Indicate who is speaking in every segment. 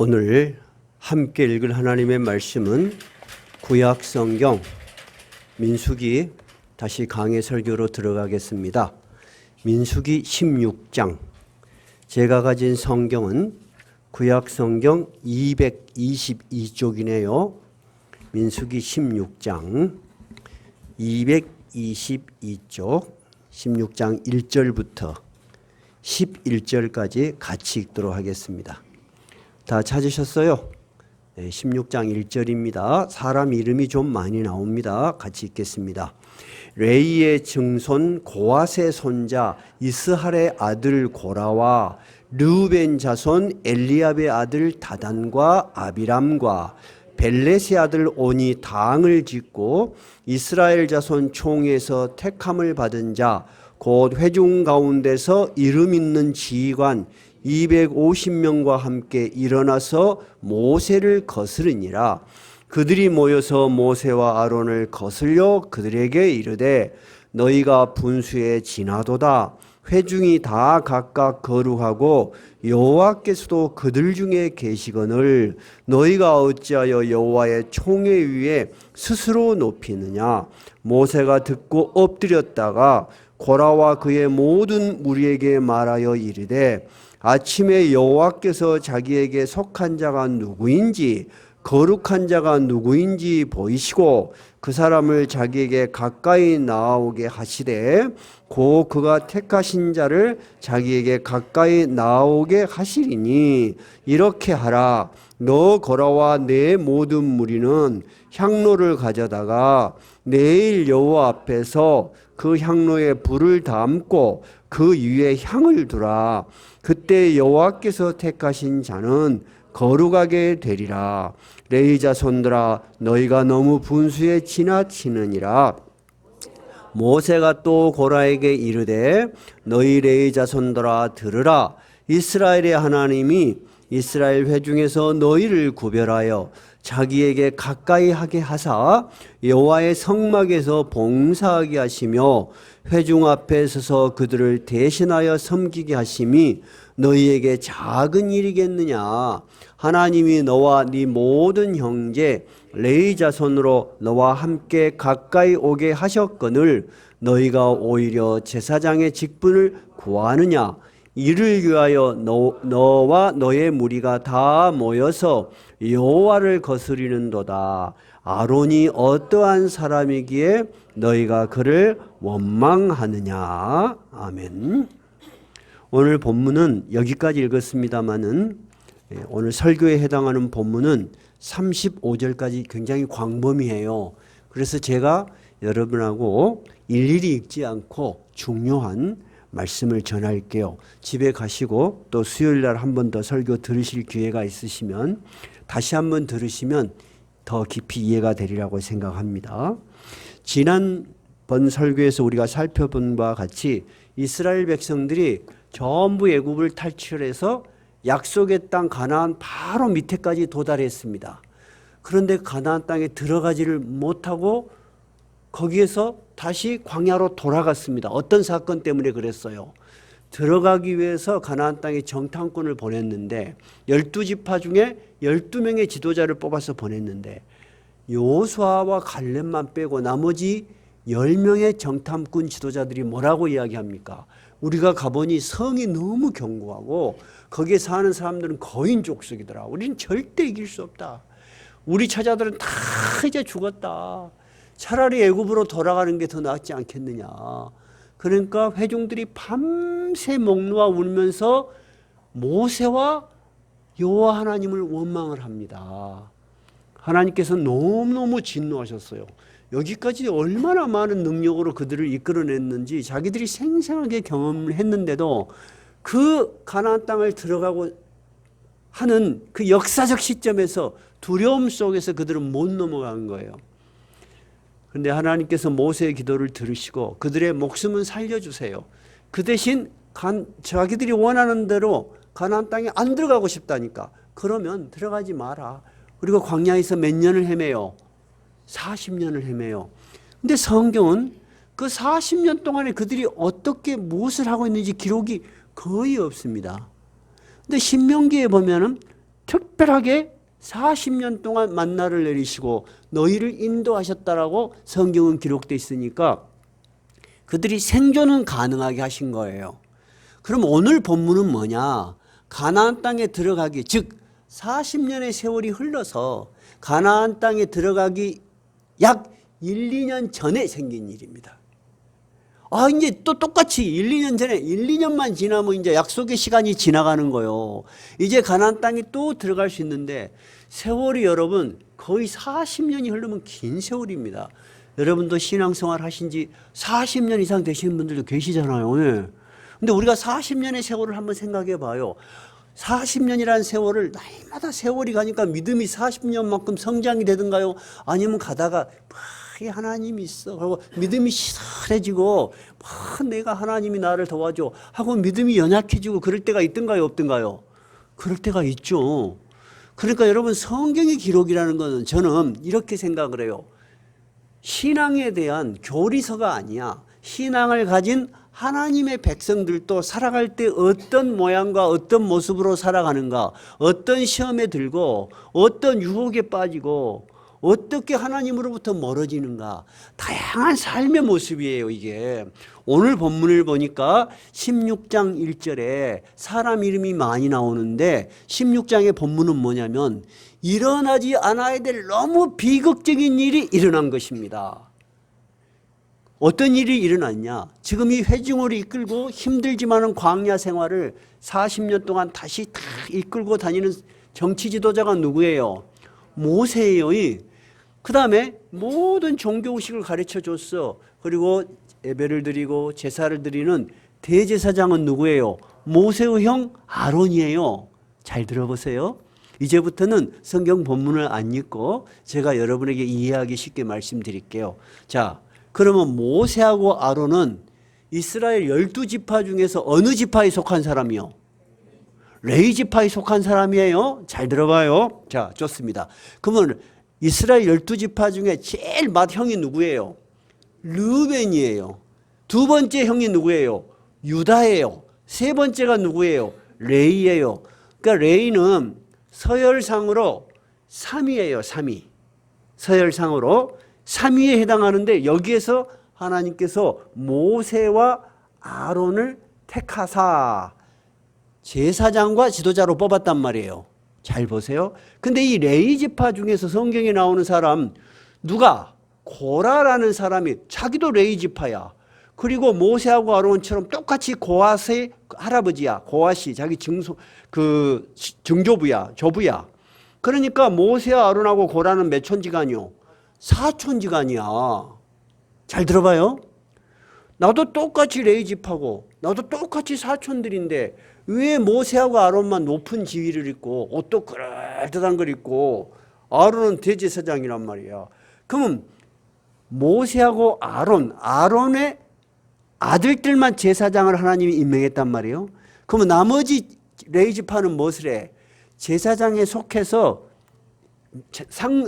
Speaker 1: 오늘 함께 읽을 하나님의 말씀은 구약 성경 민수기 다시 강해 설교로 들어가겠습니다. 민수기 16장. 제가 가진 성경은 구약 성경 222쪽이네요. 민수기 16장 222쪽 16장 1절부터 11절까지 같이 읽도록 하겠습니다. 다 찾으셨어요? 네, 16장 1절입니다. 사람 이름이 좀 많이 나옵니다. 같이 읽겠습니다. 레이의 증손 고앗의 손자 이스할의 아들 고라와 르우벤 자손 엘리압의 아들 다단과 아비람과 벨렛의 아들 온이 당을 짓고 이스라엘 자손 총에서 택함을 받은 자 곧 회중 가운데서 이름 있는 지휘관 250명과 함께 일어나서 모세를 거스르니라. 그들이 모여서 모세와 아론을 거슬려 그들에게 이르되 너희가 분수에 지나도다. 회중이 다 각각 거룩하고 여호와께서도 그들 중에 계시거늘 너희가 어찌하여 여호와의 총회 위에 스스로 높이느냐. 모세가 듣고 엎드렸다가 고라와 그의 모든 무리에게 말하여 이르되 아침에 여호와께서 자기에게 속한 자가 누구인지 거룩한 자가 누구인지 보이시고 그 사람을 자기에게 가까이 나오게 하시되 곧 그가 택하신 자를 자기에게 가까이 나오게 하시리니 이렇게 하라. 너 고라와 내 모든 무리는 향로를 가져다가 내일 여호와 앞에서 그 향로에 불을 담고 그 위에 향을 두라. 그때 여호와께서 택하신 자는 거룩하게 되리라. 레위 자손들아 너희가 너무 분수에 지나치느니라. 모세가 또 고라에게 이르되 너희 레위 자손들아 들으라. 이스라엘의 하나님이 이스라엘 회중에서 너희를 구별하여 자기에게 가까이 하게 하사 여호와의 성막에서 봉사하게 하시며 회중 앞에 서서 그들을 대신하여 섬기게 하심이 너희에게 작은 일이겠느냐. 하나님이 너와 네 모든 형제 레위 자손으로 너와 함께 가까이 오게 하셨거늘 너희가 오히려 제사장의 직분을 구하느냐. 이를 위하여 너와 너의 무리가 다 모여서 여호와를 거스리는도다. 아론이 어떠한 사람이기에 너희가 그를 원망하느냐. 아멘. 오늘 본문은 여기까지 읽었습니다마는 오늘 설교에 해당하는 본문은 35절까지 굉장히 광범위해요. 그래서 제가 여러분하고 일일이 읽지 않고 중요한 말씀을 전할게요. 집에 가시고 또 수요일 날 한 번 더 설교 들으실 기회가 있으시면 다시 한번 들으시면 더 깊이 이해가 되리라고 생각합니다. 지난번 설교에서 우리가 살펴본 바와 같이 이스라엘 백성들이 전부 애굽을 탈출해서 약속의 땅 가나안 바로 밑에까지 도달했습니다. 그런데 가나안 땅에 들어가지를 못하고 거기에서 다시 광야로 돌아갔습니다. 어떤 사건 때문에 그랬어요? 들어가기 위해서 가나안 땅에 정탐꾼을 보냈는데 12지파 중에 12명의 지도자를 뽑아서 보냈는데 여호수아와 갈렙만 빼고 나머지 10명의 정탐꾼 지도자들이 뭐라고 이야기합니까? 우리가 가보니 성이 너무 견고하고 거기에 사는 사람들은 거인 족속이더라. 우리는 절대 이길 수 없다. 우리 처자들은 다 이제 죽었다. 차라리 애굽으로 돌아가는 게 더 낫지 않겠느냐. 그러니까 회중들이 밤새 목 놓아 울면서 모세와 여호와 하나님을 원망을 합니다. 하나님께서 너무너무 진노하셨어요. 여기까지 얼마나 많은 능력으로 그들을 이끌어냈는지 자기들이 생생하게 경험을 했는데도 그 가나안 땅을 들어가고 하는 그 역사적 시점에서 두려움 속에서 그들은 못 넘어간 거예요. 그런데 하나님께서 모세의 기도를 들으시고 그들의 목숨은 살려주세요. 그 대신 자기들이 원하는 대로 가나안 땅에 안 들어가고 싶다니까. 그러면 들어가지 마라. 그리고 광야에서 몇 년을 헤매요? 40년을 헤매요. 근데 성경은 그 40년 동안에 그들이 어떻게 무엇을 하고 있는지 기록이 거의 없습니다. 근데 신명기에 보면은 특별하게 40년 동안 만나를 내리시고 너희를 인도하셨다라고 성경은 기록되어 있으니까 그들이 생존은 가능하게 하신 거예요. 그럼 오늘 본문은 뭐냐? 가나안 땅에 들어가기, 즉 40년의 세월이 흘러서 가나안 땅에 들어가기 약 1, 2년 전에 생긴 일입니다. 이제 또 똑같이 1, 2년 전에 1, 2년만 지나면 이제 약속의 시간이 지나가는 거예요. 이제 가나안 땅에 또 들어갈 수 있는데 세월이 여러분 거의 40년이 흐르면 긴 세월입니다. 여러분도 신앙생활 하신 지 40년 이상 되시는 분들도 계시잖아요. 네. 근데 우리가 40년의 세월을 한번 생각해 봐요. 40년이라는 세월을 나이마다 세월이 가니까 믿음이 40년만큼 성장이 되든가요? 아니면 가다가 하나님이 있어. 그리고 믿음이 시들해지고 내가 하나님이 나를 도와줘 하고 믿음이 연약해지고 그럴 때가 있든가요? 없든가요? 그럴 때가 있죠. 그러니까 여러분 성경의 기록이라는 것은 저는 이렇게 생각을 해요. 신앙에 대한 교리서가 아니야. 신앙을 가진 하나님의 백성들도 살아갈 때 어떤 모양과 어떤 모습으로 살아가는가, 어떤 시험에 들고 어떤 유혹에 빠지고 어떻게 하나님으로부터 멀어지는가, 다양한 삶의 모습이에요. 이게 오늘 본문을 보니까 16장 1절에 사람 이름이 많이 나오는데 16장의 본문은 뭐냐면 일어나지 않아야 될 너무 비극적인 일이 일어난 것입니다. 어떤 일이 일어났냐? 지금 이 회중을 이끌고 힘들지만은 광야 생활을 40년 동안 다시 다 이끌고 다니는 정치 지도자가 누구예요? 모세예요. 그 다음에 모든 종교의식을 가르쳐 줬어. 그리고 예배를 드리고 제사를 드리는 대제사장은 누구예요? 모세의 형 아론이에요. 잘 들어보세요. 이제부터는 성경 본문을 안 읽고 제가 여러분에게 이해하기 쉽게 말씀드릴게요. 자, 그러면 모세하고 아론은 이스라엘 12지파 중에서 어느 지파에 속한 사람이요? 레위 지파에 속한 사람이에요. 잘 들어봐요. 자, 좋습니다. 그러면 이스라엘 12지파 중에 제일 맏형이 누구예요? 르우벤이에요. 두 번째 형이 누구예요? 유다예요. 세 번째가 누구예요? 레위예요. 그러니까 레위는 서열상으로 3위예요. 3위. 서열상으로 3위에 해당하는데 여기에서 하나님께서 모세와 아론을 택하사 제사장과 지도자로 뽑았단 말이에요. 잘 보세요. 근데 이 레위 지파 중에서 성경에 나오는 사람 누가? 고라라는 사람이 자기도 레위 지파야. 그리고 모세하고 아론처럼 똑같이 고앗의 할아버지야. 고앗이 자기 증조부야, 조부야. 그러니까 모세와 아론하고 고라는 몇 촌지간이요? 4촌지간이야. 잘 들어봐요. 나도 똑같이 레위 지파고 나도 똑같이 사촌들인데 왜 모세하고 아론만 높은 지위를 입고 옷도 그럴듯한 걸 입고 아론은 대제사장이란 말이야. 그러면 모세하고 아론의 아들들만 제사장을 하나님이 임명했단 말이에요. 그러면 나머지 레위 지파는 무엇을 해? 제사장에 속해서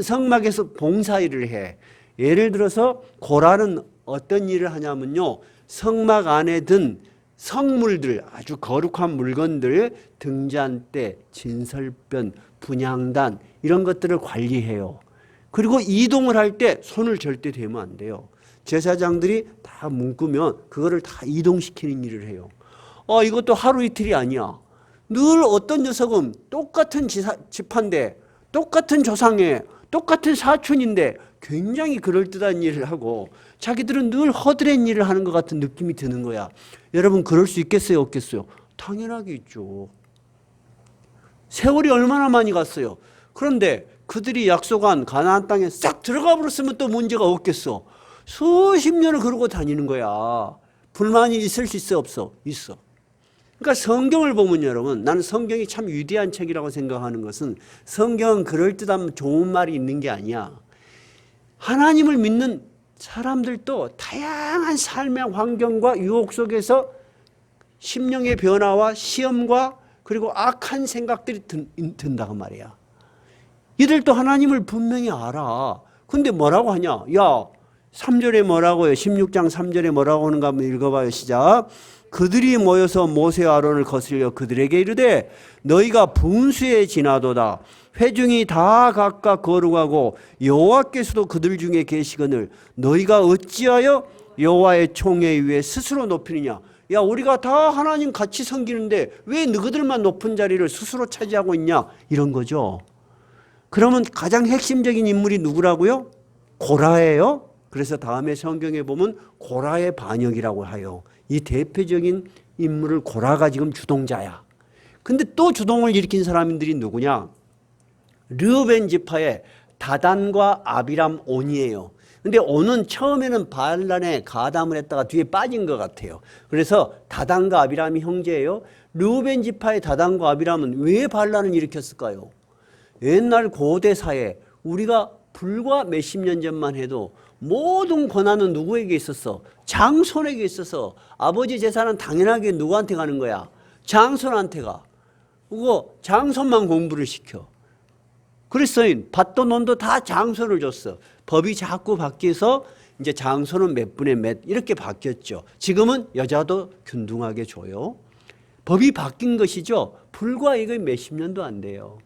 Speaker 1: 성막에서 봉사일을 해. 예를 들어서 고라는 어떤 일을 하냐면요, 성막 안에 든 성물들, 아주 거룩한 물건들, 등잔대, 진설변, 분향단 이런 것들을 관리해요. 그리고 이동을 할 때 손을 절대 대면 안 돼요. 제사장들이 다 묶으면 그거를 다 이동시키는 일을 해요. 이것도 하루 이틀이 아니야. 늘 어떤 녀석은 똑같은 지파인데 똑같은 조상에 똑같은 사촌인데 굉장히 그럴듯한 일을 하고 자기들은 늘 허드렛 일을 하는 것 같은 느낌이 드는 거야. 여러분 그럴 수 있겠어요? 없겠어요? 당연하게 있죠. 세월이 얼마나 많이 갔어요. 그런데 그들이 약속한 가나안 땅에 싹 들어가 버렸으면 또 문제가 없겠어. 수십 년을 그러고 다니는 거야. 불만이 있을 수 있어? 없어? 있어. 그러니까 성경을 보면 여러분, 나는 성경이 참 위대한 책이라고 생각하는 것은 성경은 그럴듯한 좋은 말이 있는 게 아니야. 하나님을 믿는 사람들도 다양한 삶의 환경과 유혹 속에서 심령의 변화와 시험과 그리고 악한 생각들이 든다고 말이야. 이들도 하나님을 분명히 알아. 근데 뭐라고 하냐? 야, 3절에 뭐라고요? 16장 3절에 뭐라고 하는가 한번 읽어봐요. 시작. 그들이 모여서 모세와 아론을 거슬려 그들에게 이르되 너희가 분수에 지나도다. 회중이 다 각각 거룩하고 여호와께서도 그들 중에 계시거늘 너희가 어찌하여 여호와의 총회 위에 스스로 높이느냐. 야, 우리가 다 하나님 같이 섬기는데 왜 너희들만 높은 자리를 스스로 차지하고 있냐, 이런 거죠. 그러면 가장 핵심적인 인물이 누구라고요? 고라예요. 그래서 다음에 성경에 보면 고라의 반역이라고 하요. 이 대표적인 인물을 고라가 지금 주동자야. 근데 또 주동을 일으킨 사람들이 누구냐? 르우벤 지파의 다단과 아비람 온이에요. 근데 온은 처음에는 반란에 가담을 했다가 뒤에 빠진 것 같아요. 그래서 다단과 아비람이 형제예요. 르우벤 지파의 다단과 아비람은 왜 반란을 일으켰을까요? 옛날 고대 사회, 우리가 불과 몇십 년 전만 해도 모든 권한은 누구에게 있었어? 장손에게 있어서. 아버지 재산은 당연하게 누구한테 가는 거야? 장손한테 가. 그거 장손만 공부를 시켜. 그리스도인 밭도 논도 다 장손을 줬어. 법이 자꾸 바뀌어서 이제 장손은 몇 분의 몇 이렇게 바뀌었죠. 지금은 여자도 균등하게 줘요. 법이 바뀐 것이죠. 불과 이거 몇십 년도 안 돼요.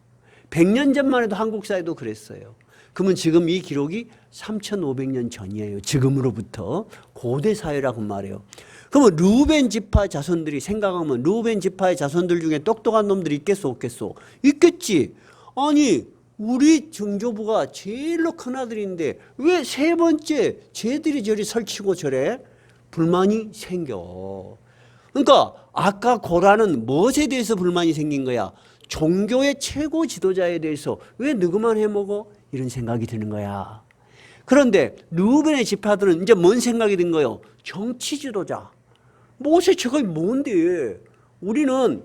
Speaker 1: 100년 전만 해도 한국 사회도 그랬어요. 그러면 지금 이 기록이 3,500년 전이에요. 지금으로부터 고대 사회라고 말해요. 그러면 르우벤 지파 자손들이 생각하면 르우벤 지파의 자손들 중에 똑똑한 놈들이 있겠소 없겠소? 있겠지. 아니 우리 증조부가 제일로 큰 아들인데 왜 세 번째 쟤들이 저리 설치고 저래? 불만이 생겨. 그러니까 아까 고라는 무엇에 대해서 불만이 생긴 거야? 종교의 최고 지도자에 대해서 왜 누구만 해먹어? 이런 생각이 드는 거야. 그런데 르우벤의 지파들은 이제 뭔 생각이 든 거예요? 정치 지도자. 모세 저거 뭔데? 우리는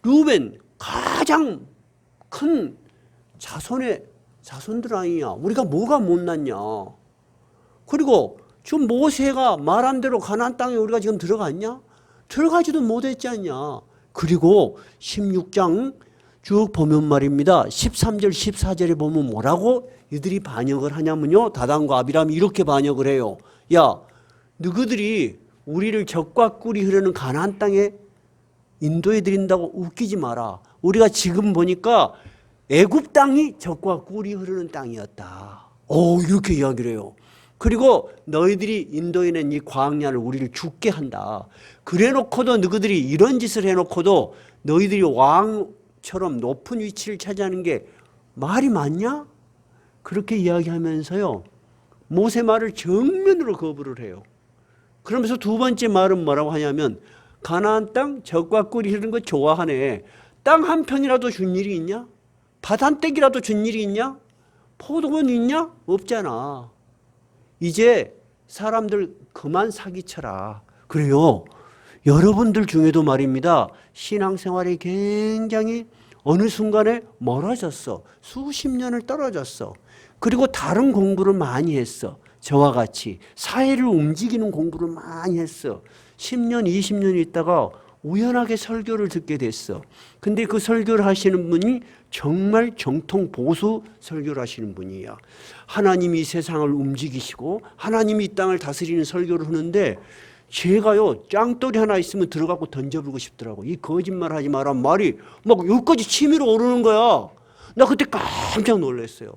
Speaker 1: 르우벤 가장 큰 자손들 아니냐? 우리가 뭐가 못났냐? 그리고 지금 모세가 말한 대로 가나안 땅에 우리가 지금 들어갔냐? 들어가지도 못했지 않냐? 그리고 16장 쭉 보면 말입니다. 13절 14절에 보면 뭐라고 이들이 반역을 하냐면요, 다단과 아비람이 이렇게 반역을 해요. 야, 너희들이 우리를 젖과 꿀이 흐르는 가나안 땅에 인도해 드린다고 웃기지 마라. 우리가 지금 보니까 애굽 땅이 젖과 꿀이 흐르는 땅이었다. 이렇게 이야기를 해요. 그리고 너희들이 인도해낸 이 광야를 우리를 죽게 한다. 그래놓고도 너희들이 이런 짓을 해놓고도 너희들이 왕처럼 높은 위치를 차지하는 게 말이 맞냐? 그렇게 이야기하면서요, 모세 말을 정면으로 거부를 해요. 그러면서 두 번째 말은 뭐라고 하냐면 가나안 땅 젖과 꿀이 흐르는 거 좋아하네. 땅 한 편이라도 준 일이 있냐? 밭 한 떼기라도 준 일이 있냐? 포도원 있냐? 없잖아. 이제 사람들 그만 사기쳐라. 그래요. 여러분들 중에도 말입니다. 신앙생활이 굉장히 어느 순간에 멀어졌어. 수십 년을 떨어졌어. 그리고 다른 공부를 많이 했어. 저와 같이 사회를 움직이는 공부를 많이 했어. 10년, 20년 있다가 우연하게 설교를 듣게 됐어. 근데 그 설교를 하시는 분이 정말 정통 보수 설교를 하시는 분이야. 하나님이 세상을 움직이시고 하나님이 이 땅을 다스리는 설교를 하는데 제가요, 짱돌이 하나 있으면 들어가고 던져버리고 싶더라고. 이 거짓말 하지 마라 말이 막 여기까지 치밀어 오르는 거야. 나 그때 깜짝 놀랐어요.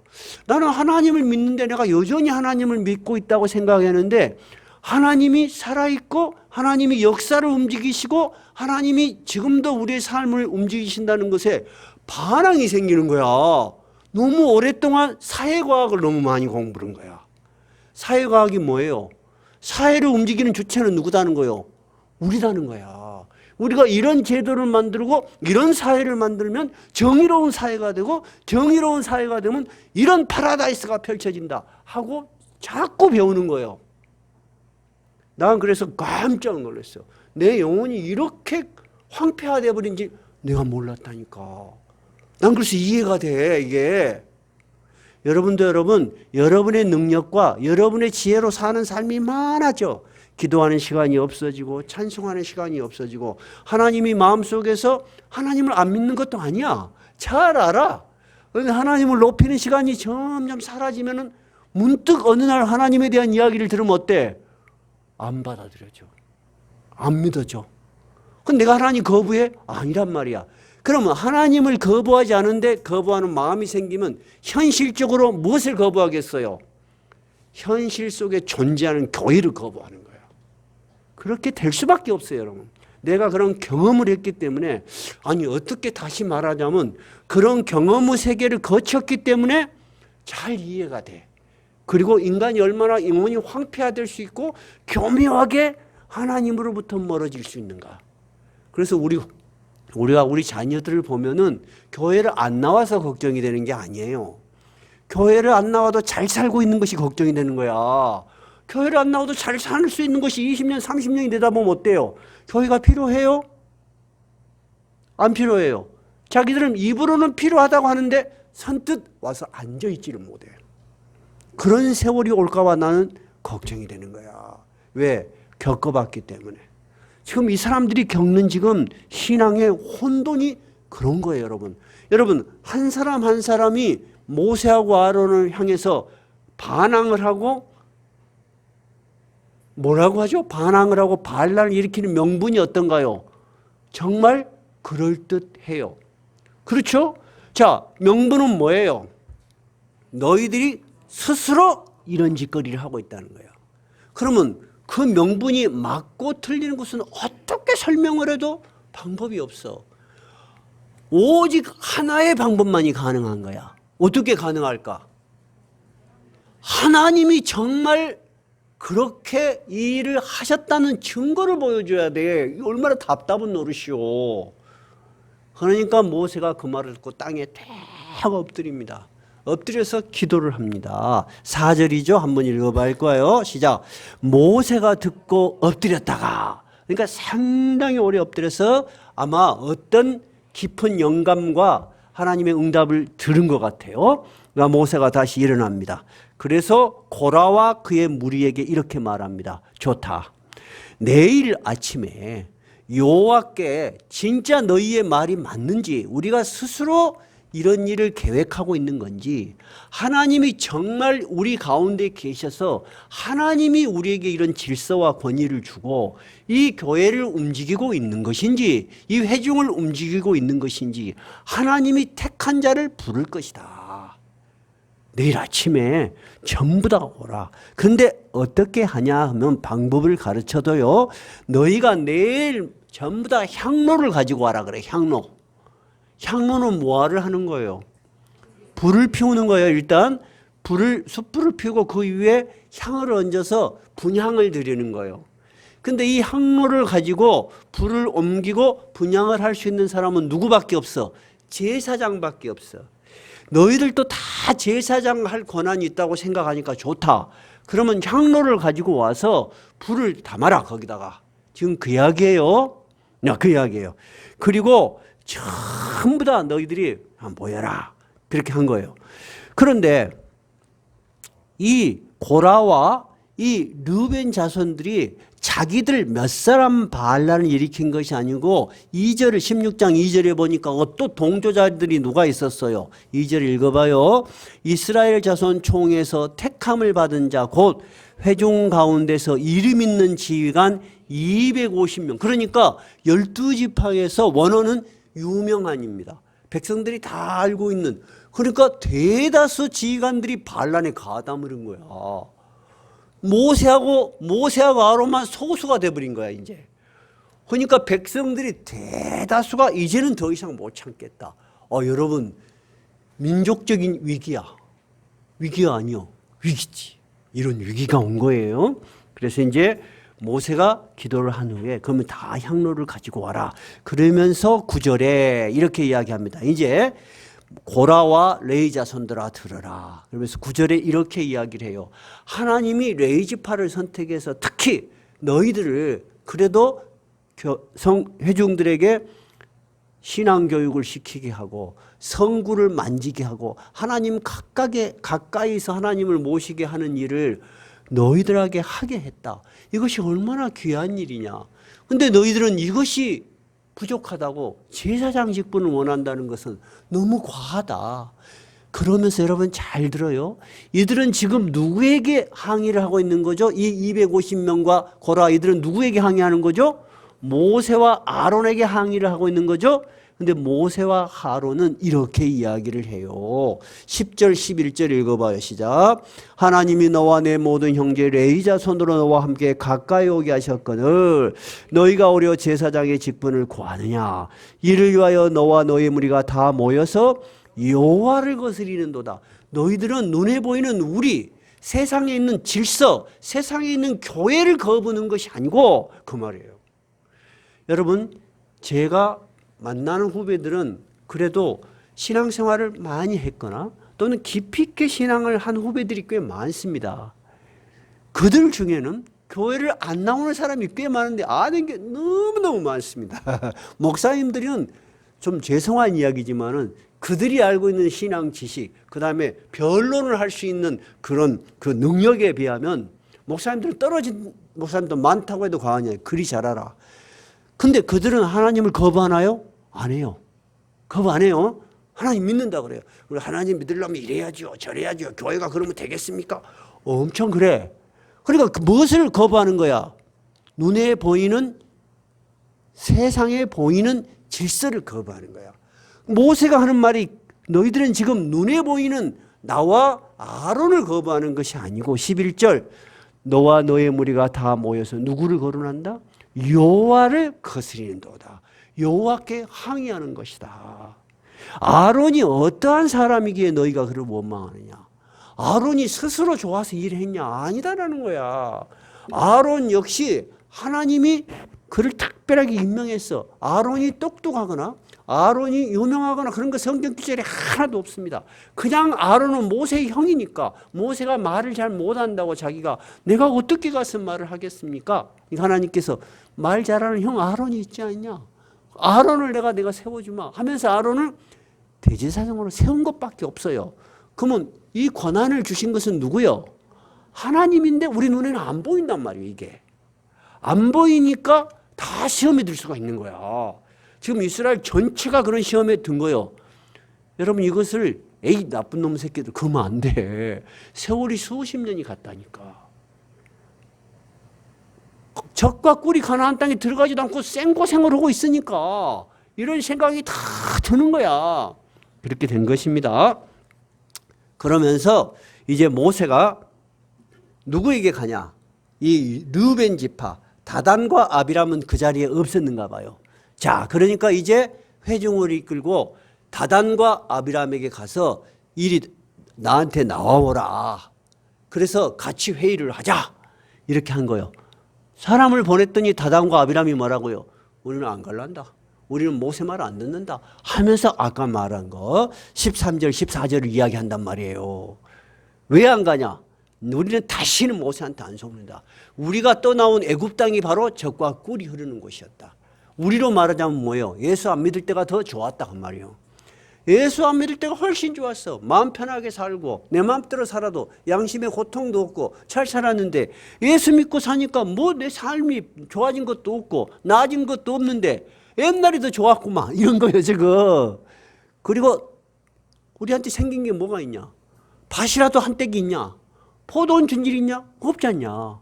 Speaker 1: 나는 하나님을 믿는데 내가 여전히 하나님을 믿고 있다고 생각했는데 하나님이 살아있고 하나님이 역사를 움직이시고 하나님이 지금도 우리의 삶을 움직이신다는 것에 반항이 생기는 거야. 너무 오랫동안 사회과학을 너무 많이 공부한 거야. 사회과학이 뭐예요? 사회를 움직이는 주체는 누구다는 거예요? 우리다는 거야. 우리가 이런 제도를 만들고 이런 사회를 만들면 정의로운 사회가 되고 정의로운 사회가 되면 이런 파라다이스가 펼쳐진다 하고 자꾸 배우는 거예요. 난 그래서 깜짝 놀랐어. 내 영혼이 이렇게 황폐화되어 버린지 내가 몰랐다니까. 난 그래서 이해가 돼, 이게. 여러분도 여러분의 능력과 여러분의 지혜로 사는 삶이 많아져. 기도하는 시간이 없어지고 찬송하는 시간이 없어지고 하나님이 마음속에서 하나님을 안 믿는 것도 아니야. 잘 알아. 그런데 하나님을 높이는 시간이 점점 사라지면은 문득 어느 날 하나님에 대한 이야기를 들으면 어때? 안 받아들여져. 안 믿어져. 그럼 내가 하나님 거부해? 아니란 말이야. 그러면 하나님을 거부하지 않은데 거부하는 마음이 생기면 현실적으로 무엇을 거부하겠어요? 현실 속에 존재하는 교회를 거부하는 거예요. 그렇게 될 수밖에 없어요, 여러분. 내가 그런 경험을 했기 때문에, 아니 어떻게 다시 말하자면 그런 경험의 세계를 거쳤기 때문에 잘 이해가 돼. 그리고 인간이 얼마나 영혼이 황폐화될 수 있고 교묘하게 하나님으로부터 멀어질 수 있는가. 그래서 우리가 우리 자녀들을 보면은 교회를 안 나와서 걱정이 되는 게 아니에요. 교회를 안 나와도 잘 살고 있는 것이 걱정이 되는 거야. 교회를 안 나와도 잘 살 수 있는 것이 20년, 30년이 되다 보면 어때요? 교회가 필요해요? 안 필요해요. 자기들은 입으로는 필요하다고 하는데 선뜻 와서 앉아있지를 못해요. 그런 세월이 올까 봐 나는 걱정이 되는 거야. 왜? 겪어봤기 때문에. 지금 이 사람들이 겪는 지금 신앙의 혼돈이 그런 거예요, 여러분. 여러분, 한 사람 한 사람이 모세하고 아론을 향해서 반항을 하고 뭐라고 하죠? 반항을 하고 반란을 일으키는 명분이 어떤가요? 정말 그럴듯해요. 그렇죠? 자, 명분은 뭐예요? 너희들이 스스로 이런 짓거리를 하고 있다는 거예요. 그러면 그 명분이 맞고 틀리는 것은 어떻게 설명을 해도 방법이 없어. 오직 하나의 방법만이 가능한 거야. 어떻게 가능할까? 하나님이 정말 그렇게 이 일을 하셨다는 증거를 보여줘야 돼. 얼마나 답답한 노릇이오. 그러니까 모세가 그 말을 듣고 땅에 탁 엎드립니다. 엎드려서 기도를 합니다. 4절이죠. 한번 읽어볼 거예요. 시작. 모세가 듣고 엎드렸다가, 그러니까 상당히 오래 엎드려서 아마 어떤 깊은 영감과 하나님의 응답을 들은 것 같아요. 그러니까 모세가 다시 일어납니다. 그래서 고라와 그의 무리에게 이렇게 말합니다. 좋다. 내일 아침에 여호와께 진짜 너희의 말이 맞는지, 우리가 스스로 이런 일을 계획하고 있는 건지, 하나님이 정말 우리 가운데 계셔서 하나님이 우리에게 이런 질서와 권위를 주고 이 교회를 움직이고 있는 것인지, 이 회중을 움직이고 있는 것인지, 하나님이 택한 자를 부를 것이다. 내일 아침에 전부 다 오라. 근데 어떻게 하냐 하면 방법을 가르쳐도요, 너희가 내일 전부 다 향로를 가지고 와라 그래. 향로. 향로는 뭐를 하는 거예요? 불을 피우는 거예요. 일단 숯불을 피우고 그 위에 향을 얹어서 분향을 드리는 거예요. 근데 이 향로를 가지고 불을 옮기고 분향을 할 수 있는 사람은 누구밖에 없어? 제사장밖에 없어. 너희들도 다 제사장 할 권한이 있다고 생각하니까 좋다. 그러면 향로를 가지고 와서 불을 담아라 거기다가. 지금 그 이야기예요. 그 이야기예요. 그리고 전부 다 너희들이 모여라. 그렇게 한 거예요. 그런데 이 고라와 이 르벤 자손들이 자기들 몇 사람 반란을 일으킨 것이 아니고 2절을 16장 2절에 보니까 또 동조자들이 누가 있었어요. 2절 읽어봐요. 이스라엘 자손 총에서 택함을 받은 자 곧 회중 가운데서 이름 있는 지휘관 250명. 그러니까 12지파에서 원어는 유명한입니다. 백성들이 다 알고 있는. 그러니까 대다수 지휘관들이 반란에 가담을 한 거야. 모세하고 아론만 소수가 돼버린 거야 이제. 그러니까 백성들이 대다수가 이제는 더 이상 못 참겠다. 여러분, 민족적인 위기야. 위기가 아니요, 위기지. 이런 위기가 온 거예요. 그래서 이제 모세가 기도를 한 후에 그러면 다 향로를 가지고 와라. 그러면서 9절에 이렇게 이야기합니다. 이제 고라와 레위 자손들아 들으라. 그러면서 9절에 이렇게 이야기를 해요. 하나님이 레위 지파를 선택해서 특히 너희들을 그래도 회중들에게 신앙교육을 시키게 하고 성구를 만지게 하고 하나님 가까이서 하나님을 모시게 하는 일을 너희들에게 하게 했다. 이것이 얼마나 귀한 일이냐. 근데 너희들은 이것이 부족하다고 제사장 직분을 원한다는 것은 너무 과하다. 그러면서 여러분 잘 들어요. 이들은 지금 누구에게 항의를 하고 있는 거죠? 이 250명과 고라 이들은 누구에게 항의하는 거죠? 모세와 아론에게 항의를 하고 있는 거죠. 근데 모세와 아론은 이렇게 이야기를 해요. 10절 11절 읽어봐요. 시작. 하나님이 너와 내 모든 형제 레위 자손으로 너와 함께 가까이 오게 하셨거늘 너희가 오려 제사장의 직분을 구하느냐. 이를 위하여 너와 너의 무리가 다 모여서 여호와를 거스리는도다. 너희들은 눈에 보이는 우리 세상에 있는 질서, 세상에 있는 교회를 거부는 것이 아니고 그 말이에요. 여러분, 제가 만나는 후배들은 그래도 신앙생활을 많이 했거나 또는 깊이 있게 신앙을 한 후배들이 꽤 많습니다. 그들 중에는 교회를 안 나오는 사람이 꽤 많은데 아는 게 너무너무 많습니다. 목사님들은 좀 죄송한 이야기지만은 그들이 알고 있는 신앙 지식, 그 다음에 변론을 할 수 있는 그런 그 능력에 비하면 목사님들은 떨어진 목사님도 많다고 해도 과언이 아니에요. 그리 잘 알아. 근데 그들은 하나님을 거부하나요? 안 해요. 거부 안 해요. 하나님 믿는다 그래요. 우리 하나님 믿으려면 이래야죠, 저래야죠. 교회가 그러면 되겠습니까? 엄청 그래. 그러니까 무엇을 거부하는 거야? 눈에 보이는 세상에 보이는 질서를 거부하는 거야. 모세가 하는 말이 너희들은 지금 눈에 보이는 나와 아론을 거부하는 것이 아니고 11절 너와 너의 무리가 다 모여서 누구를 거론한다? 여호와를 거스리는도다. 여호와께 항의하는 것이다. 아론이 어떠한 사람이기에 너희가 그를 원망하느냐? 아론이 스스로 좋아서 일했냐? 아니다라는 거야. 아론 역시 하나님이 그를 특별하게 임명했어. 아론이 똑똑하거나 아론이 유명하거나 그런 거 성경 구절에 하나도 없습니다. 그냥 아론은 모세의 형이니까 모세가 말을 잘 못한다고 자기가 내가 어떻게 가서 말을 하겠습니까? 하나님께서 말 잘하는 형 아론이 있지 않냐? 아론을 내가 세워주마 하면서 아론을 대제사장으로 세운 것밖에 없어요. 그러면 이 권한을 주신 것은 누구요? 하나님인데 우리 눈에는 안 보인단 말이에요. 이게 안 보이니까 다 시험에 들 수가 있는 거야. 지금 이스라엘 전체가 그런 시험에 든 거예요. 여러분 이것을 에이 나쁜 놈 새끼들 그러면 안 돼. 세월이 수십 년이 갔다니까. 적과 꿀이 가나안 땅에 들어가지도 않고 생고생을 하고 있으니까 이런 생각이 다 드는 거야. 그렇게 된 것입니다. 그러면서 이제 모세가 누구에게 가냐? 이 르우벤 지파 다단과 아비람은 그 자리에 없었는가 봐요. 자, 그러니까 이제 회중을 이끌고 다단과 아비람에게 가서 이리 나한테 나와오라. 그래서 같이 회의를 하자. 이렇게 한 거예요. 사람을 보냈더니 다단과 아비람이 뭐라고요? 우리는 안 갈란다. 우리는 모세 말 안 듣는다. 하면서 아까 말한 거 13절 14절을 이야기한단 말이에요. 왜 안 가냐? 우리는 다시는 모세한테 안 속는다. 우리가 떠나온 애굽 땅이 바로 젖과 꿀이 흐르는 곳이었다. 우리로 말하자면 뭐예요? 예수 안 믿을 때가 더 좋았다 그 말이에요. 예수 안 믿을 때가 훨씬 좋았어. 마음 편하게 살고 내 마음대로 살아도 양심의 고통도 없고 잘 살았는데 예수 믿고 사니까 뭐 내 삶이 좋아진 것도 없고 나아진 것도 없는데 옛날이 더 좋았구만 이런 거예요 지금. 그리고 우리한테 생긴 게 뭐가 있냐? 밭이라도 한 떼기 있냐? 포도원 준일 있냐? 없지 않냐?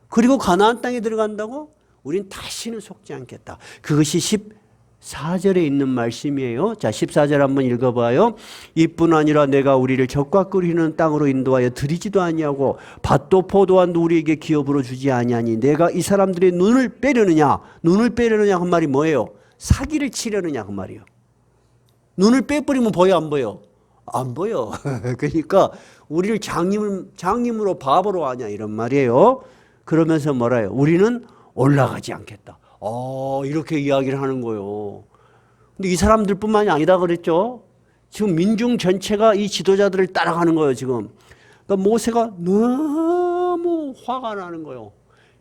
Speaker 1: 그리고 가나안 땅에 들어간다고? 우린 다시는 속지 않겠다. 그것이 14절에 있는 말씀이에요. 자, 14절 한번 읽어봐요. 이뿐 아니라 내가 우리를 젖과 꿀 흐르는 땅으로 인도하여 들이지도 아니하고 밭도 포도원도 우리에게 기업으로 주지 아니하니 내가 이 사람들의 눈을 빼려느냐? 눈을 빼려느냐 그 말이 뭐예요? 사기를 치려느냐 그 말이에요. 눈을 빼버리면 보여 안 보여? 안 보여. 그러니까 우리를 장님으로 바보로 하냐 이런 말이에요. 그러면서 뭐라요? 우리는 올라가지 않겠다. 이렇게 이야기를 하는 거예요. 근데 이 사람들뿐만이 아니다 그랬죠. 지금 민중 전체가 이 지도자들을 따라가는 거예요 지금. 그러니까 모세가 너무 화가 나는 거예요.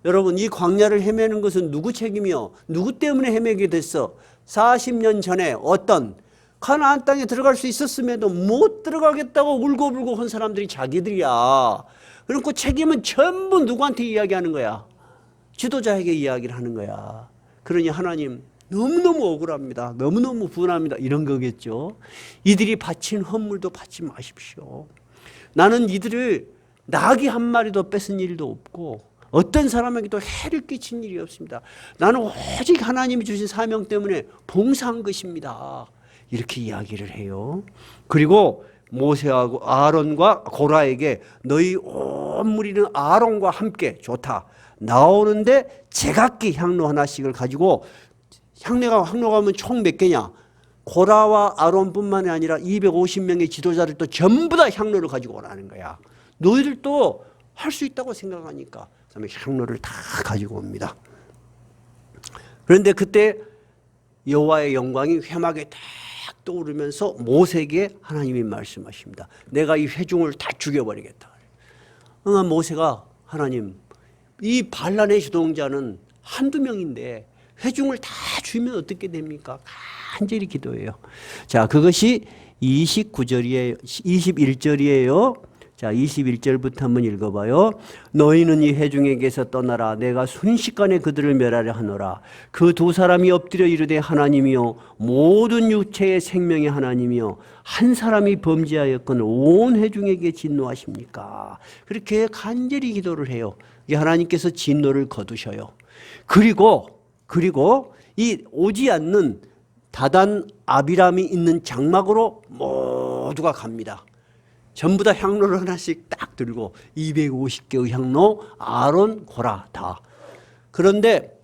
Speaker 1: 여러분 이 광야를 헤매는 것은 누구 책임이요? 누구 때문에 헤매게 됐어? 40년 전에 어떤 가나안 땅에 들어갈 수 있었음에도 못 들어가겠다고 울고불고 한 사람들이 자기들이야. 그리고 책임은 전부 누구한테 이야기하는 거야? 지도자에게 이야기를 하는 거야. 그러니 하나님 너무너무 억울합니다. 너무너무 분합니다. 이런 거겠죠. 이들이 바친 헌물도 받지 마십시오. 나는 이들을 나귀 한 마리도 뺏은 일도 없고 어떤 사람에게도 해를 끼친 일이 없습니다. 나는 오직 하나님이 주신 사명 때문에 봉사한 것입니다. 이렇게 이야기를 해요. 그리고 모세하고 아론과 고라에게 너희 온 무리는 아론과 함께 좋다. 나오는데 제각기 향로 하나씩을 가지고 향로가면 총 몇 개냐? 고라와 아론뿐만이 아니라 250명의 지도자를 또 전부 다 향로를 가지고 오라는 거야. 너희들도 할 수 있다고 생각하니까 그다음에 향로를 다 가지고 옵니다. 그런데 그때 여호와의 영광이 회막에 딱 떠오르면서 모세에게 하나님이 말씀하십니다. 내가 이 회중을 다 죽여버리겠다. 모세가 하나님, 이 반란의 주동자는 한두 명인데 회중을 다 죽이면 어떻게 됩니까? 간절히 기도해요. 자, 그것이 29절이에요. 21절이에요. 자, 21절부터 한번 읽어봐요. 너희는 이 회중에게서 떠나라. 내가 순식간에 그들을 멸하려 하노라. 그 두 사람이 엎드려 이르되 하나님이여 모든 육체의 생명의 하나님이여 한 사람이 범죄하였건 온 회중에게 진노하십니까? 그렇게 간절히 기도를 해요. 하나님께서 진노를 거두셔요. 그리고 이 오지 않는 다단 아비람이 있는 장막으로 모두가 갑니다. 전부 다 향로를 하나씩 딱 들고 250개의 향로, 아론, 고라 다. 그런데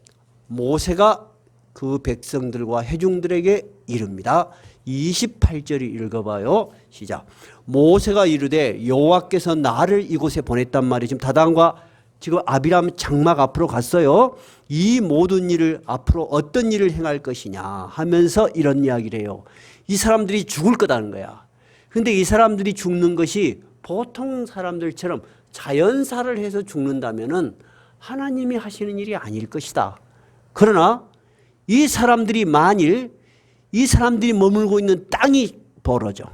Speaker 1: 모세가 그 백성들과 회중들에게 이릅니다. 28절을 읽어봐요. 시작. 모세가 이르되 여호와께서 나를 이곳에 보냈단 말이에요. 지금 다단과 지금 아비람 장막 앞으로 갔어요. 이 모든 일을 앞으로 어떤 일을 행할 것이냐 하면서 이런 이야기를 해요. 이 사람들이 죽을 거다는 거야. 근데 이 사람들이 죽는 것이 보통 사람들처럼 자연사를 해서 죽는다면은 하나님이 하시는 일이 아닐 것이다. 그러나 이 사람들이 만일 이 사람들이 머물고 있는 땅이 벌어져.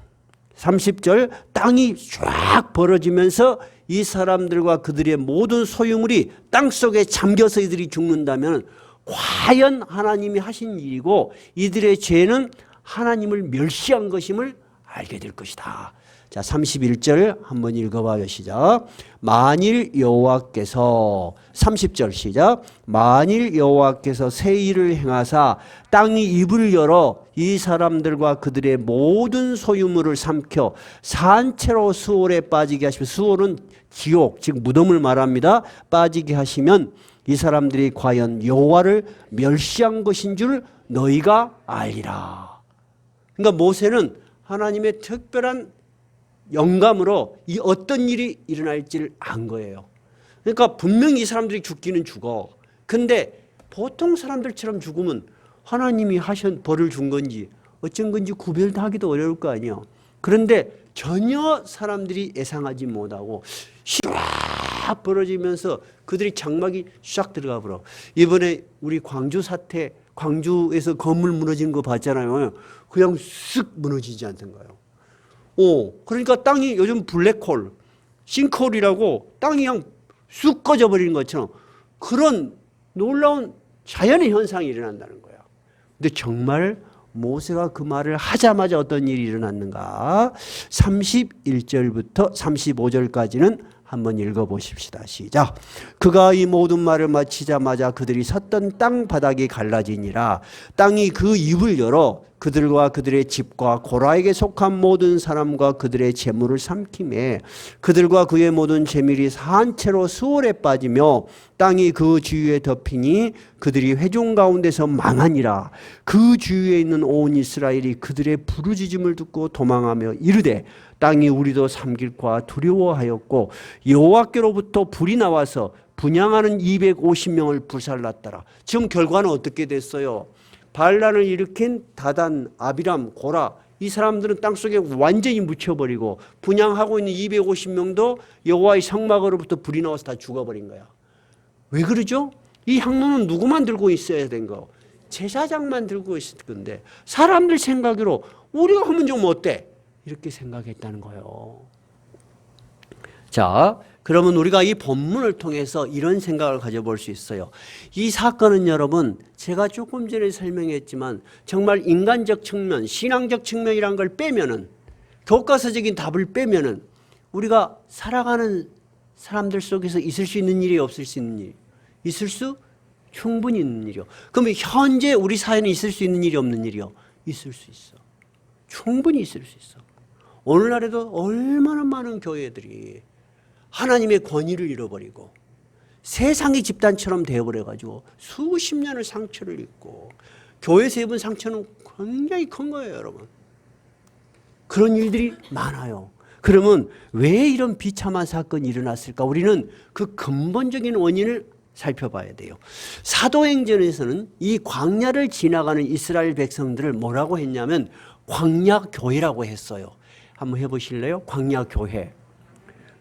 Speaker 1: 30절 땅이 쫙 벌어지면서 이 사람들과 그들의 모든 소유물이 땅속에 잠겨서 이들이 죽는다면 과연 하나님이 하신 일이고 이들의 죄는 하나님을 멸시한 것임을 알게 될 것이다. 자, 31절 한번 읽어봐요. 시작. 만일 여호와께서 30절 시작. 만일 여호와께서 새 일을 행하사 땅이 입을 열어 이 사람들과 그들의 모든 소유물을 삼켜 산채로 수월에 빠지게 하시면, 수월은 지옥, 즉 무덤을 말합니다. 빠지게 하시면 이 사람들이 과연 여호와를 멸시한 것인 줄 너희가 알리라. 그러니까 모세는 하나님의 특별한 영감으로 이 어떤 일이 일어날지를 안 거예요. 그러니까 분명히 이 사람들이 죽기는 죽어. 근데 보통 사람들처럼 죽으면 하나님이 하신 벌을 준 건지 어쩐 건지 구별도 하기도 어려울 거 아니에요. 그런데 전혀 사람들이 예상하지 못하고 샥 벌어지면서 그들이 장막이 샥 들어가 버려. 이번에 우리 광주 사태, 광주에서 건물 무너진 거 봤잖아요. 그냥 쓱 무너지지 않던가요. 그러니까 땅이 요즘 블랙홀, 싱크홀이라고 땅이 그냥 쑥 꺼져버리는 것처럼 그런 놀라운 자연의 현상이 일어난다는 거예요. 근데 정말 모세가 그 말을 하자마자 어떤 일이 일어났는가? 31절부터 35절까지는 한번 읽어보십시다. 시작. 그가 이 모든 말을 마치자마자 그들이 섰던 땅 바닥이 갈라지니라. 땅이 그 입을 열어 그들과 그들의 집과 고라에게 속한 모든 사람과 그들의 재물을 삼키매 그들과 그의 모든 재물이 산채로 수월에 빠지며 땅이 그 주위에 덮이니 그들이 회중 가운데서 망하니라. 그 주위에 있는 온 이스라엘이 그들의 부르짖음을 듣고 도망하며 이르되 땅이 우리도 삼킬까 두려워하였고 여호와께로부터 불이 나와서 분향하는 250명을 불살랐더라. 지금 결과는 어떻게 됐어요? 반란을 일으킨 다단, 아비람, 고라 이 사람들은 땅속에 완전히 묻혀버리고 분향하고 있는 250명도 여호와의 성막으로부터 불이 나와서 다 죽어버린 거야. 왜 그러죠? 이 향로는 누구만 들고 있어야 된 거? 제사장만 들고 있을 건데 사람들 생각으로 우리가 하면 좀 어때? 이렇게 생각했다는 거예요. 자, 그러면 우리가 이 본문을 통해서 이런 생각을 가져볼 수 있어요. 이 사건은 여러분, 제가 조금 전에 설명했지만 정말 인간적 측면, 신앙적 측면이란 걸 빼면은, 교과서적인 답을 빼면은 우리가 살아가는 사람들 속에서 있을 수 있는 일이 없을 수 있는 일, 있을 수 충분히 있는 일이요. 그러면 현재 우리 사회는 있을 수 있는 일이 없는 일이요? 있을 수 있어. 충분히 있을 수 있어. 오늘날에도 얼마나 많은 교회들이 하나님의 권위를 잃어버리고 세상의 집단처럼 되어버려가지고 수십 년을 상처를 입고 교회에서 입은 상처는 굉장히 큰 거예요, 여러분. 그런 일들이 많아요. 그러면 왜 이런 비참한 사건이 일어났을까? 우리는 그 근본적인 원인을 살펴봐야 돼요. 사도행전에서는 이 광야를 지나가는 이스라엘 백성들을 뭐라고 했냐면 광야교회라고 했어요. 한번 해보실래요? 광야교회.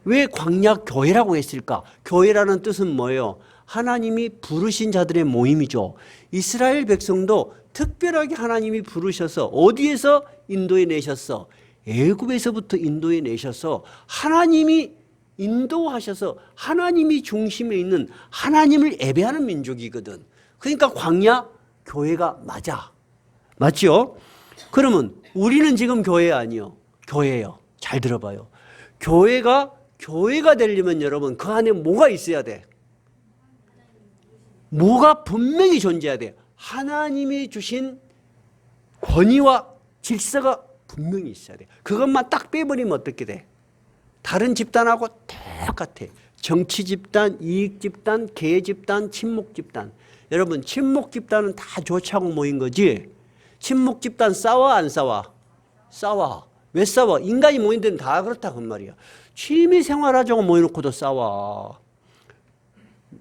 Speaker 1: 왜 광야교회라고 했을까? 교회라는 뜻은 뭐예요? 하나님이 부르신 자들의 모임이죠. 이스라엘 백성도 특별하게 하나님이 부르셔서 어디에서 인도해 내셨어? 애굽에서부터 인도해 내셔서 하나님이 인도하셔서 하나님이 중심에 있는 하나님을 예배하는 민족이거든. 그러니까 광야 교회가 맞아. 맞죠? 그러면 우리는 지금 교회 아니요. 교회예요. 잘 들어봐요. 교회가 되려면 여러분 그 안에 뭐가 있어야 돼? 뭐가 분명히 존재해야 돼. 하나님이 주신 권위와 질서가 분명히 있어야 돼. 그것만 딱 빼버리면 어떻게 돼? 다른 집단하고 똑같아. 정치 집단, 이익 집단, 개 집단, 친목 집단. 여러분 친목 집단은 다 좋자고 모인 거지. 친목 집단 싸워 안 싸워? 싸워. 왜 싸워? 인간이 모인 데는 다 그렇다 그 말이야. 취미 생활하자고 모여놓고도 싸워.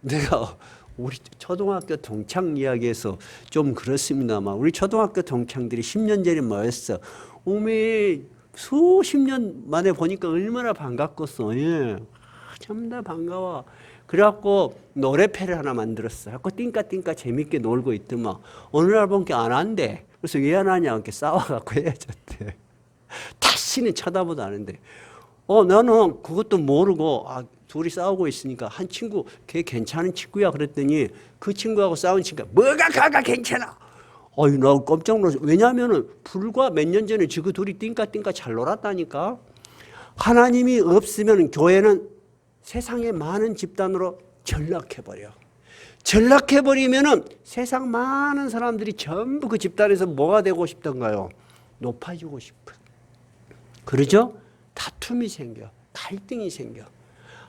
Speaker 1: 내가 우리 초등학교 동창 이야기에서 좀 그렇습니다만 우리 초등학교 동창들이 10년 전에 모였어. 오메 수십 년 만에 보니까 얼마나 반갑겠어. 예. 참 다 반가워. 그래갖고 노래패를 하나 만들었어. 갖고 띵까띵까 재밌게 놀고 있더만 어느 날 보니까 안 한대. 그래서 왜 안 하냐 이렇게 싸워갖고 헤어졌대. 다시는 쳐다보도 않은데 나는 그것도 모르고 둘이 싸우고 있으니까 한 친구 걔 괜찮은 친구야 그랬더니 그 친구하고 싸운 친구가 뭐가 가가 괜찮아. 나 깜짝 놀랐어. 왜냐하면은 불과 몇 년 전에 그 둘이 띵까띵까 잘 놀았다니까. 하나님이 없으면 교회는 세상의 많은 집단으로 전락해버려. 전락해버리면은 세상 많은 사람들이 전부 그 집단에서 뭐가 되고 싶던가요? 높아지고 싶어. 그러죠? 다툼이 생겨. 갈등이 생겨.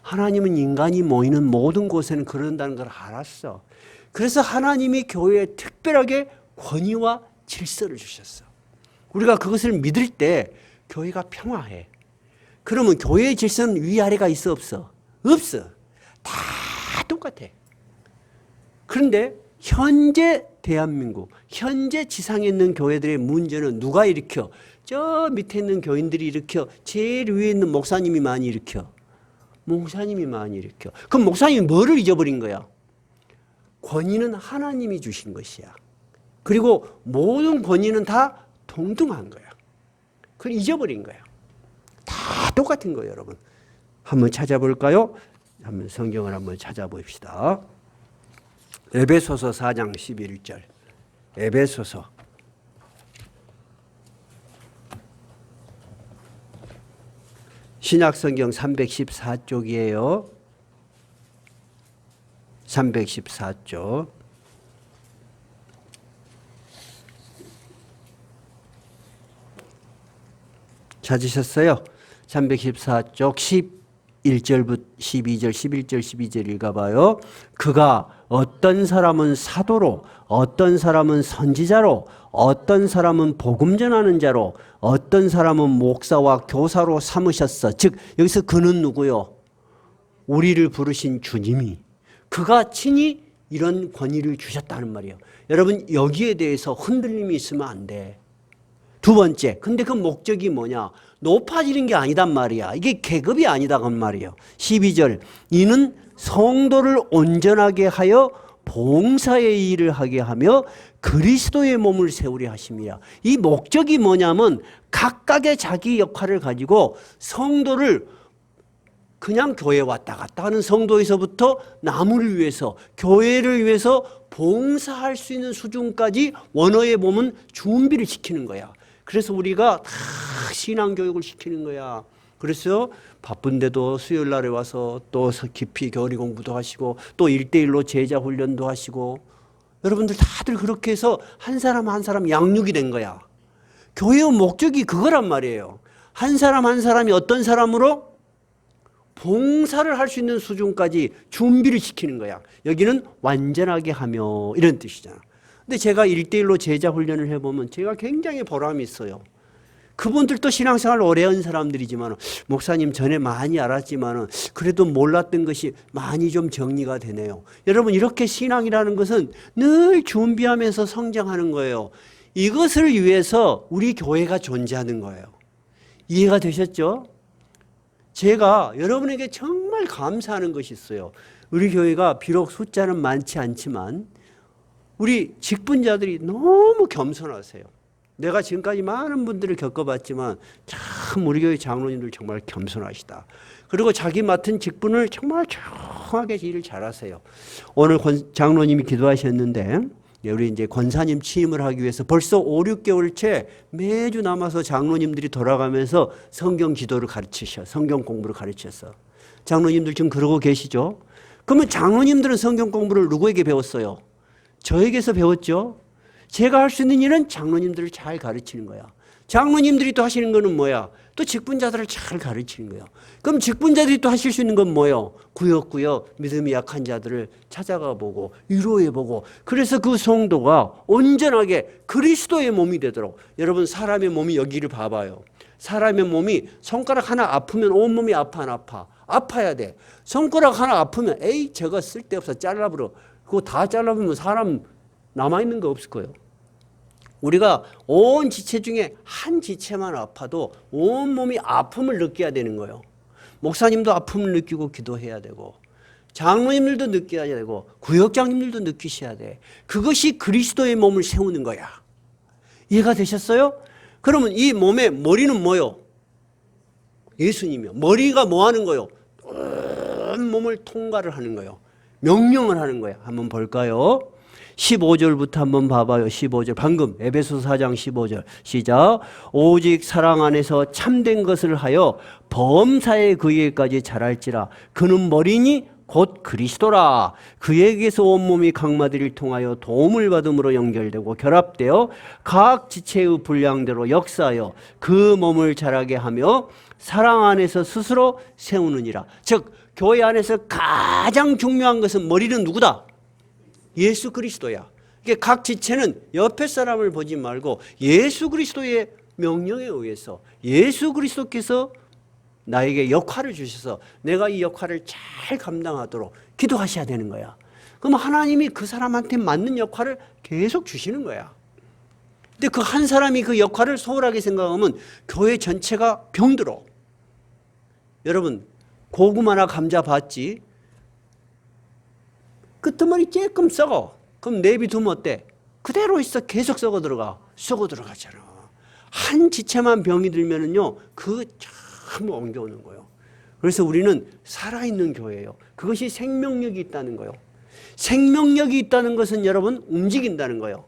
Speaker 1: 하나님은 인간이 모이는 모든 곳에는 그런다는 걸 알았어. 그래서 하나님이 교회에 특별하게 권위와 질서를 주셨어. 우리가 그것을 믿을 때 교회가 평화해. 그러면 교회의 질서는 위아래가 있어 없어? 없어. 다 똑같아. 그런데 현재 대한민국, 현재 지상에 있는 교회들의 문제는 누가 일으켜? 저 밑에 있는 교인들이 일으켜. 제일 위에 있는 목사님이 많이 일으켜. 목사님이 많이 일으켜. 그럼 목사님이 뭐를 잊어버린 거야? 권위는 하나님이 주신 것이야. 그리고 모든 권위는 다 동등한 거야. 그걸 잊어버린 거야. 다 똑같은 거예요, 여러분. 한번 찾아볼까요? 한번 성경을 한번 찾아봅시다. 에베소서 4장 11절. 에베소서. 신약성경 314쪽이에요. 314쪽. 찾으셨어요? 314쪽 11절부터 12절, 11절, 12절 읽어봐요. 그가 어떤 사람은 사도로, 어떤 사람은 선지자로, 어떤 사람은 복음 전하는 자로, 어떤 사람은 목사와 교사로 삼으셨어. 즉 여기서 그는 누구요? 우리를 부르신 주님이. 그가 친히 이런 권위를 주셨다는 말이에요. 여러분 여기에 대해서 흔들림이 있으면 안 돼. 두 번째, 근데 그 목적이 뭐냐? 높아지는 게 아니단 말이야. 이게 계급이 아니다 그 말이에요. 12절, 이는 성도를 온전하게 하여 봉사의 일을 하게 하며 그리스도의 몸을 세우려 하심이라. 이 목적이 뭐냐면 각각의 자기 역할을 가지고 성도를 그냥 교회 왔다 갔다 하는 성도에서부터 남을 위해서, 교회를 위해서 봉사할 수 있는 수준까지 원어에 보면 준비를 시키는 거야. 그래서 우리가 다 신앙교육을 시키는 거야. 그래서 바쁜데도 수요일 날에 와서 또 깊이 교리 공부도 하시고 또 1대1로 제자 훈련도 하시고, 여러분들 다들 그렇게 해서 한 사람 한 사람 양육이 된 거야. 교회의 목적이 그거란 말이에요. 한 사람 한 사람이 어떤 사람으로 봉사를 할 수 있는 수준까지 준비를 시키는 거야. 여기는 완전하게 하며 이런 뜻이잖아. 근데 제가 1대1로 제자 훈련을 해보면 제가 굉장히 보람이 있어요. 그분들도 신앙생활 오래 한 사람들이지만, 목사님 전에 많이 알았지만 그래도 몰랐던 것이 많이 좀 정리가 되네요. 여러분, 이렇게 신앙이라는 것은 늘 준비하면서 성장하는 거예요. 이것을 위해서 우리 교회가 존재하는 거예요. 이해가 되셨죠? 제가 여러분에게 정말 감사하는 것이 있어요. 우리 교회가 비록 숫자는 많지 않지만 우리 직분자들이 너무 겸손하세요. 내가 지금까지 많은 분들을 겪어봤지만 참 우리 교회 장로님들 정말 겸손하시다. 그리고 자기 맡은 직분을 정말 정확하게 일을 잘하세요. 오늘 장로님이 기도하셨는데 우리 이제 권사님 취임을 하기 위해서 벌써 5, 6개월째 매주 남아서 장로님들이 돌아가면서 성경 기도를 가르치셔, 성경 공부를 가르쳤어. 장로님들 지금 그러고 계시죠? 그러면 장로님들은 성경 공부를 누구에게 배웠어요? 저에게서 배웠죠. 제가 할 수 있는 일은 장로님들을 잘 가르치는 거야. 장로님들이 또 하시는 거는 뭐야? 또 직분자들을 잘 가르치는 거예요. 그럼 직분자들이 또 하실 수 있는 건 뭐예요? 구역구역 믿음이 약한 자들을 찾아가 보고 위로해 보고, 그래서 그 성도가 온전하게 그리스도의 몸이 되도록. 여러분, 사람의 몸이 여기를 봐봐요. 사람의 몸이 손가락 하나 아프면 온몸이 아파 안 아파? 아파야 돼. 손가락 하나 아프면 에이 저거 쓸데없어 잘라버려. 그거 다 잘라버리면 사람 남아있는 거 없을 거예요. 우리가 온 지체 중에 한 지체만 아파도 온몸이 아픔을 느껴야 되는 거예요. 목사님도 아픔을 느끼고 기도해야 되고, 장로님들도 느껴야 되고, 구역장님들도 느끼셔야 돼. 그것이 그리스도의 몸을 세우는 거야. 이해가 되셨어요? 그러면 이 몸의 머리는 뭐요? 예수님이요. 머리가 뭐 하는 거요? 온 몸을 통과를 하는 거예요. 명령을 하는 거야. 한번 볼까요? 15절부터 한번 봐봐요. 15절. 방금 에베소서 4장 15절. 시작. 오직 사랑 안에서 참된 것을 하여 범사의 그 일까지 자랄지라. 그는 머리니 곧 그리스도라. 그에게서 온몸이 각마디를 통하여 도움을 받음으로 연결되고 결합되어 각 지체의 분량대로 역사하여 그 몸을 자라게 하며 사랑 안에서 스스로 세우느니라. 즉 교회 안에서 가장 중요한 것은 머리는 누구다? 예수 그리스도야. 각 지체는 옆에 사람을 보지 말고 예수 그리스도의 명령에 의해서 예수 그리스도께서 나에게 역할을 주셔서 내가 이 역할을 잘 감당하도록 기도하셔야 되는 거야. 그럼 하나님이 그 사람한테 맞는 역할을 계속 주시는 거야. 근데 그 한 사람이 그 역할을 소홀하게 생각하면 교회 전체가 병들어. 여러분, 고구마나 감자 봤지? 끄트머리 조금 썩어. 그럼 내비두면 어때? 그대로 있어. 계속 썩어 들어가잖아. 한 지체만 병이 들면은요, 그 참 옮겨오는 거예요. 그래서 우리는 살아있는 교회예요. 그것이 생명력이 있다는 거예요. 생명력이 있다는 것은 여러분 움직인다는 거예요.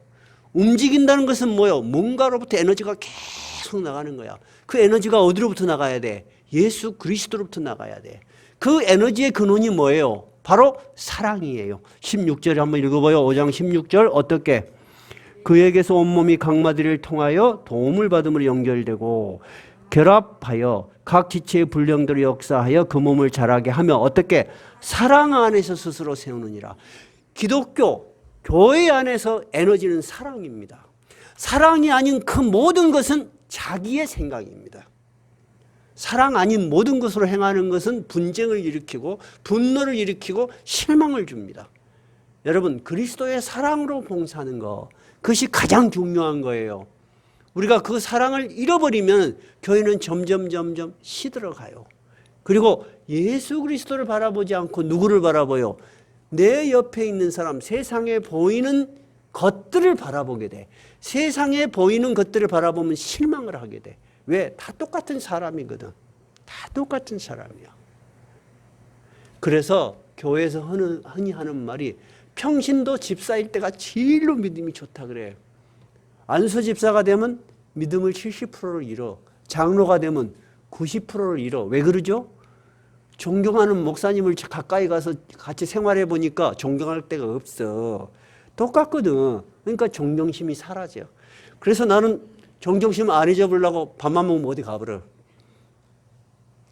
Speaker 1: 움직인다는 것은 뭐예요? 뭔가로부터 에너지가 계속 나가는 거야. 그 에너지가 어디로부터 나가야 돼? 예수 그리스도로부터 나가야 돼. 그 에너지의 근원이 뭐예요? 바로 사랑이에요. 16절에 한번 읽어봐요. 5장 16절 어떻게? 그에게서 온몸이 각마디를 통하여 도움을 받음으로 연결되고 결합하여 각 지체의 분량대로 역사하여 그 몸을 자라게 하며 어떻게? 사랑 안에서 스스로 세우느니라. 기독교, 교회 안에서 에너지는 사랑입니다. 사랑이 아닌 그 모든 것은 자기의 생각입니다. 사랑 아닌 모든 것으로 행하는 것은 분쟁을 일으키고 분노를 일으키고 실망을 줍니다. 여러분, 그리스도의 사랑으로 봉사하는 것, 그것이 가장 중요한 거예요. 우리가 그 사랑을 잃어버리면 교회는 점점 시들어가요. 그리고 예수 그리스도를 바라보지 않고 누구를 바라봐요? 내 옆에 있는 사람, 세상에 보이는 것들을 바라보게 돼. 세상에 보이는 것들을 바라보면 실망을 하게 돼. 왜? 다 똑같은 사람이거든. 다 똑같은 사람이야. 그래서 교회에서 흔히 하는 말이 평신도 집사일 때가 제일로 믿음이 좋다 그래요. 안수 집사가 되면 믿음을 70%를 잃어. 장로가 되면 90%를 잃어. 왜 그러죠? 존경하는 목사님을 가까이 가서 같이 생활해 보니까 존경할 데가 없어. 똑같거든. 그러니까 존경심이 사라져. 그래서 나는 존경심 안 잊어보려고 밥만 먹으면 어디 가버려.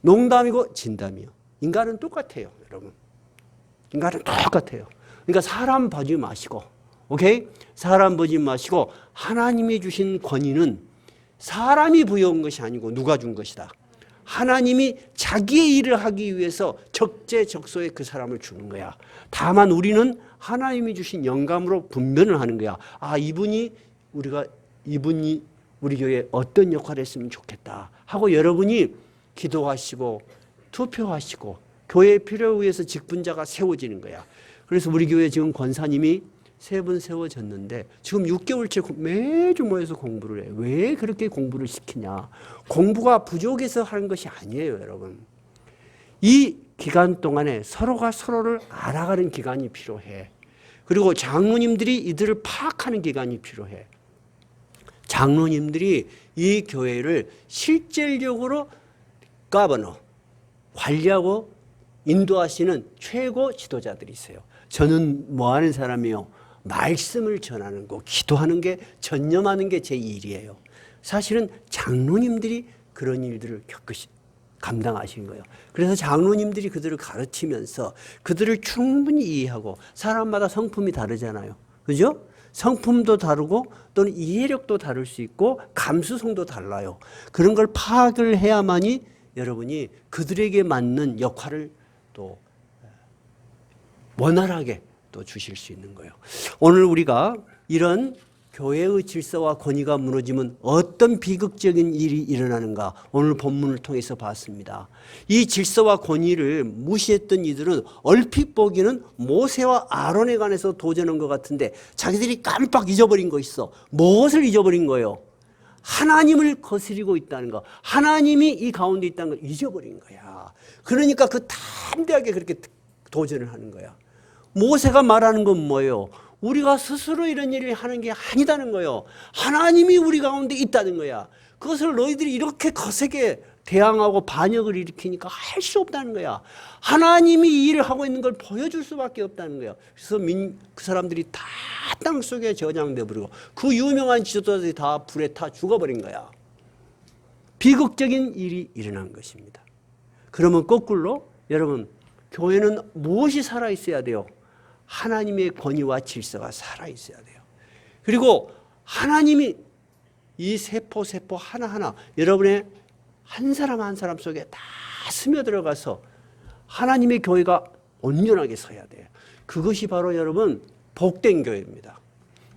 Speaker 1: 농담이고 진담이요. 인간은 똑같아요, 여러분. 인간은 똑같아요. 그러니까 사람 보지 마시고, 오케이? 사람 보지 마시고 하나님이 주신 권위는 사람이 부여한 것이 아니고 누가 준 것이다. 하나님이 자기의 일을 하기 위해서 적재적소에 그 사람을 주는 거야. 다만 우리는 하나님이 주신 영감으로 분별을 하는 거야. 아, 이분이 우리 교회에 어떤 역할을 했으면 좋겠다 하고 여러분이 기도하시고 투표하시고 교회의 필요에 의해서 직분자가 세워지는 거야. 그래서 우리 교회 지금 권사님이 3분 세워졌는데 지금 6개월째 매주 모여서 공부를 해요. 왜 그렇게 공부를 시키냐? 공부가 부족해서 하는 것이 아니에요, 여러분. 이 기간 동안에 서로가 서로를 알아가는 기간이 필요해. 그리고 장로님들이 이들을 파악하는 기간이 필요해. 장로님들이 이 교회를 실질적으로 관리하고 인도하시는 최고 지도자들이 있어요. 저는 뭐 하는 사람이요? 말씀을 전하는 거, 기도하는 게, 전념하는 게 제 일이에요. 사실은 장로님들이 그런 일들을 감당하신 거예요. 그래서 장로님들이 그들을 가르치면서 그들을 충분히 이해하고, 사람마다 성품이 다르잖아요. 그죠? 성품도 다르고 또는 이해력도 다를 수 있고 감수성도 달라요. 그런 걸 파악을 해야만이 여러분이 그들에게 맞는 역할을 또 원활하게 또 주실 수 있는 거예요. 오늘 우리가 이런 교회의 질서와 권위가 무너지면 어떤 비극적인 일이 일어나는가 오늘 본문을 통해서 봤습니다. 이 질서와 권위를 무시했던 이들은 얼핏 보기에는 모세와 아론에 관해서 도전한 것 같은데 자기들이 깜빡 잊어버린 거 있어. 무엇을 잊어버린 거예요? 하나님을 거스리고 있다는 거, 하나님이 이 가운데 있다는 걸 잊어버린 거야. 그러니까 그 담대하게 그렇게 도전을 하는 거야. 모세가 말하는 건 뭐예요? 우리가 스스로 이런 일을 하는 게 아니다는 거예요. 하나님이 우리 가운데 있다는 거야. 그것을 너희들이 이렇게 거세게 대항하고 반역을 일으키니까 할 수 없다는 거야. 하나님이 이 일을 하고 있는 걸 보여줄 수밖에 없다는 거야. 그래서 그 사람들이 다 땅속에 저장돼 버리고 그 유명한 지도자들이 다 불에 타 죽어버린 거야. 비극적인 일이 일어난 것입니다. 그러면 거꾸로 여러분, 교회는 무엇이 살아있어야 돼요? 하나님의 권위와 질서가 살아있어야 돼요. 그리고 하나님이 이 세포 하나하나 여러분의 한 사람 한 사람 속에 다 스며들어가서 하나님의 교회가 온전하게 서야 돼요. 그것이 바로 여러분 복된 교회입니다.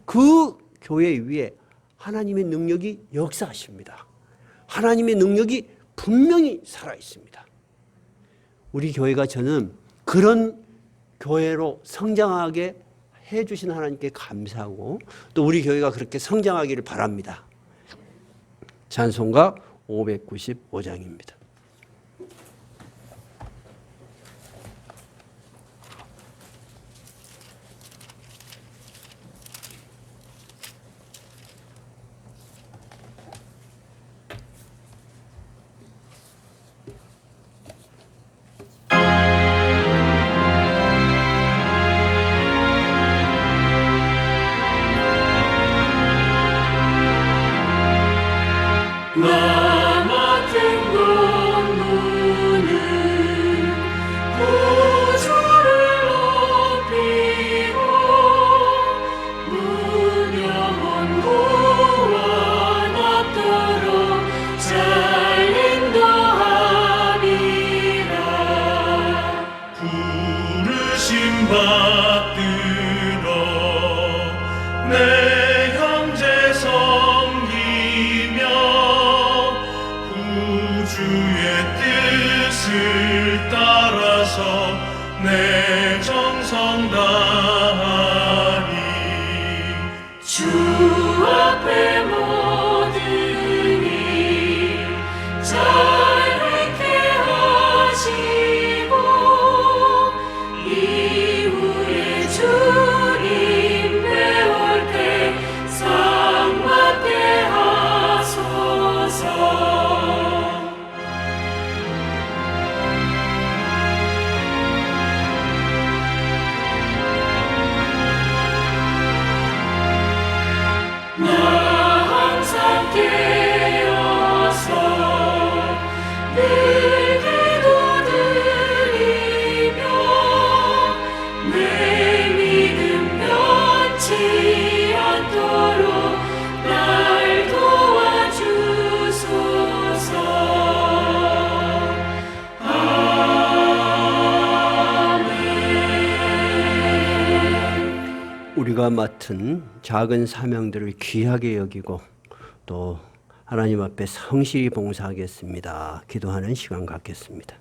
Speaker 1: 그 교회 위에 하나님의 능력이 역사하십니다. 하나님의 능력이 분명히 살아있습니다. 우리 교회가 저는 그런 교회로 성장하게 해주신 하나님께 감사하고 또 우리 교회가 그렇게 성장하기를 바랍니다. 찬송가 595장입니다.
Speaker 2: 나 맡은 공무는 구주를 높이고 무명한 구원하도록 잘 인도함이라. 부르심 받들어 내 형제 섬기며 주의 뜻을 따라서 내 정성 다하리. 주 앞에 모든 일 잘 행케 하시고
Speaker 1: 우리가 맡은 작은 사명들을 귀하게 여기고 또 하나님 앞에 성실히 봉사하겠습니다. 기도하는 시간 갖겠습니다.